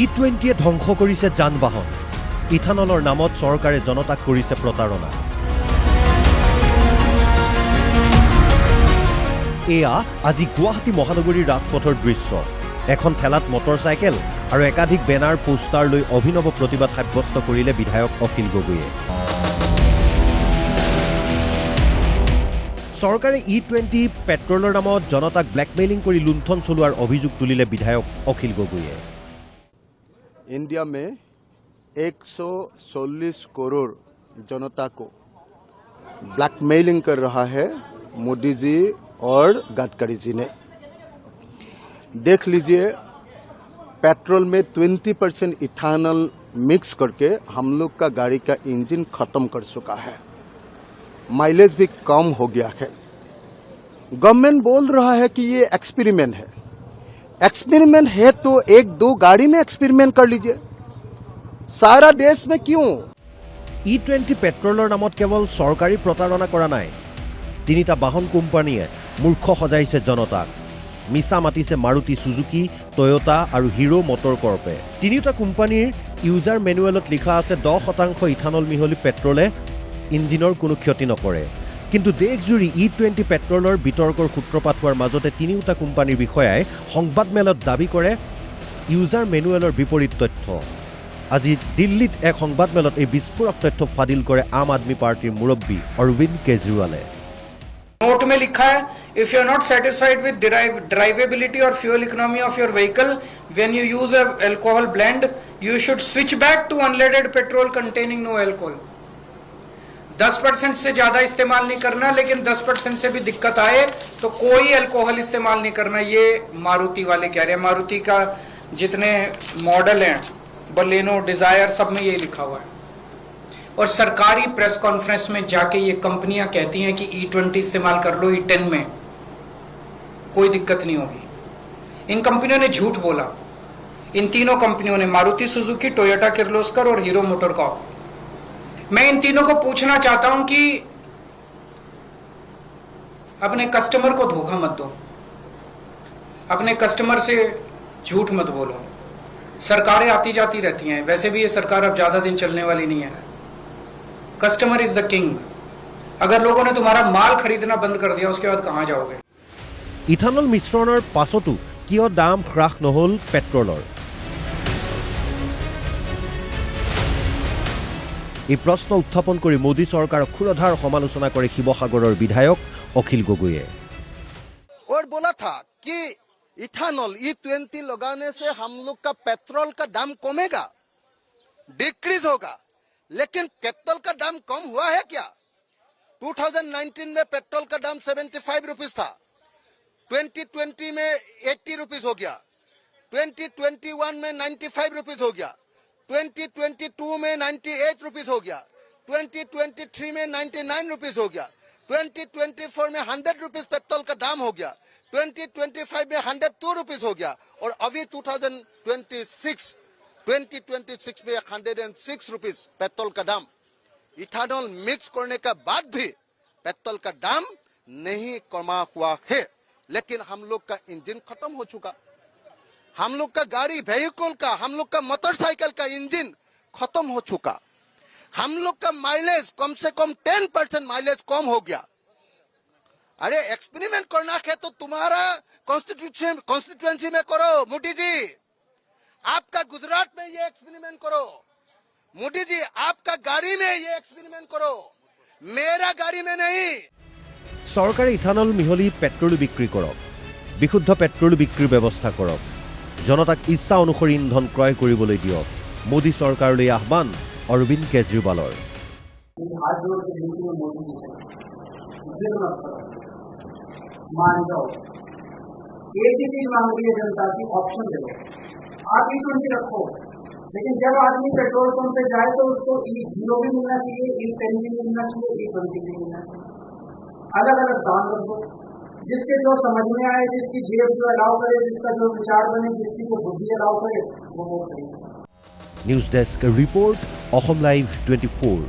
E20 ধ্বংস কৰিছে যান-বাহন। ইথানলৰ নামত চৰকাৰে জনতাক কৰিছে প্ৰতাৰণা। এয়া আজি গুৱাহাটী মহানগৰীৰ ৰাজপথৰ দৃশ্য। এখন ঠেলাত মটৰচাইকেল আৰু একাধিক বেনাৰ পোষ্টাৰ লৈ অভিনৱ প্ৰতিবাদ সাব্যস্ত কৰিলে বিধায়ক অখিল গগৈয়ে। চৰকাৰে E20 পেট্ৰলৰ নামত জনতাক ব্লেকমেইলিং কৰি লুণ্ঠন চলোৱাৰ অভিযোগ তুলিলে বিধায়ক অখিল গগৈয়ে। इंडिया में 140 करोड़ जनता को ब्लैकमेलिंग कर रहा है मोदी जी और गडकरी जी ने। देख लीजिए, पेट्रोल में 20% इथानॉल मिक्स करके हम लोग का गाड़ी का इंजन खत्म कर चुका है, माइलेज भी कम हो गया है। गवर्नमेंट बोल रहा है कि ये एक्सपेरिमेंट है। एक्सपेरिमेंट है तो एक दो गाड़ी में एक्सपेरिमेंट कर लीजिए, सारा देश में क्यों? E20 পেট্ৰলৰ নামত কেৱল চৰকাৰী প্ৰতাৰণা কৰা নাই, তিনিটা বাহন কোম্পানীয়ে মূৰ্খ সজাইছে জনতাক। মিছা মাতিছে মাৰুতি সুজুকি, টয়োটা আৰু হিৰো মটৰ কৰ্পে। তিনিটা কোম্পানীৰ ইউজাৰ মেনুৱেলত লিখা আছে 10% ইথানল মিহলি পেট্ৰলে ইঞ্জিনৰ কোনো ক্ষতি নকৰে। কিন্তু দেশজুৰি E20 পেট্ৰলৰ বিতৰ্কৰ সূত্ৰপাত হোৱাৰ মাজতে তিনিওটা কোম্পানীৰ বিষয়াই সংবাদমেলত দাবী কৰে ইউজাৰ মেনুৱেলৰ বিপৰীত তথ্য। আজি দিল্লীত এক সংবাদমেলত এই বিস্ফোৰক তথ্য ফাদিল কৰে আম আদমি পাৰ্টিৰ মুৰব্বী অৰবিন্দ কেজৰিৱালে। नोट में लिखा है, if you are not satisfied with drivability or fuel economy of your vehicle when you use a alcohol blend, you should switch back to unleaded petrol containing no alcohol. 10% से ज्यादा इस्तेमाल नहीं करना, लेकिन 10% से भी दिक्कत आए तो कोई अल्कोहल इस्तेमाल नहीं करना। ये मारुति वाले कह रहे हैं। मारुति का जितने मॉडल हैं, बलेनो, डिजायर, सब में ये लिखा हुआ है। और सरकारी प्रेस कॉन्फ्रेंस में जाके ये कंपनियां कहती हैं कि E20 इस्तेमाल कर लो, E10 में कोई दिक्कत नहीं होगी। इन कंपनियों ने झूठ बोला। इन तीनों कंपनियों ने, मारुति सुजुकी, टोयोटा किर्लोस्कर और हीरो मोटरकॉर्प। मैं इन तीनों को पूछना चाहता हूं कि अपने कस्टमर को धोखा मत दो, अपने कस्टमर से झूठ मत बोलो। सरकारें आती जाती रहती हैं, वैसे भी ये सरकार अब ज्यादा दिन चलने वाली नहीं है। Customer is the king. अगर लोगों ने तुम्हारा माल खरीदना बंद कर दिया, उसके बाद कहां जाओगे? ইথানল মিশ্ৰণৰ পাছতো কিয় দাম হ্ৰাস নহল পেট্ৰলৰ? এই প্ৰশ্ন উত্থাপন কৰি মোদী চৰকাৰক ক্ষুৰধাৰ সমালোচনা কৰে শিৱসাগৰৰ বিধায়ক অখিল গগৈয়ে। और बोला था कि इथानॉल E20 लगाने से हम लोग का पेट्रोल का दाम कमेगा, डिक्रीज होगा। लेकिन पेट्रोल का दाम कम हुआ है क्या? 2019 में पेट्रोल का दाम 75 रुपीस था, 2020 में 80 रुपीस हो गया, 2021 में 95 रुपीस हो गया, 2022 में 98 रुपीस हो गया, 2023 में 99 रुपीस हो गया, 2024 में 100 रुपीस पेट्रोल का दाम हो गया, 2025 में 102 रुपीस हो गया, और अभी 2026 में 106 रुपीस पेट्रोल का दाम। इथानॉल मिक्स करने के बाद भी पेट्रोल का दाम नहीं कमा हुआ है, लेकिन हम लोग का इंजन खत्म हो चुका। हम लोग का गाड़ी व्हीकल का, हम लोग का मोटरसाइकिल का इंजन खत्म हो चुका। हम लोग का माइलेज कम से कम 10% माइलेज कम हो गया। अरे एक्सपेरिमेंट करना है तो तुम्हारा कॉन्स्टिट्यूएंसी में करो मोदी जी। आपका गुजरात में ये एक्सपेरिमेंट करो मोदी जी, आपका गाड़ी में ये एक्सपेरिमेंट करो, मेरा गाड़ी में नहीं। চৰকাৰে ইথানল মিহলি পেট্ৰল বিক্ৰী কৰক, বিশুদ্ধ পেট্ৰল বিক্ৰীৰ ব্যৱস্থা কৰক, জনতাক ইচ্ছা অনুসৰি ইন্ধন ক্ৰয় কৰিবলৈ দিয়ক। মোদী চৰকাৰলৈ আহ্বান অৰবিন্দ কেজৰিৱালৰ। आप E20 रखो, लेकिन जब आदमी पेट्रोल पंप पे जाए तो उसको E0 भी मिलना चाहिए, E10 भी मिलना चाहिए, E20 भी मिलना चाहिए। अलग अलग दाम रखो, जिसके जो समझ में आए, जिसकी जेब जो अलाउ करे, जिसका जो विचार बने, जिसकी जो बुद्धि अलाउ करे, वो खरीदे। নিউজ ডেস্ক ৰিপোৰ্ট, অসম লাইভ 24।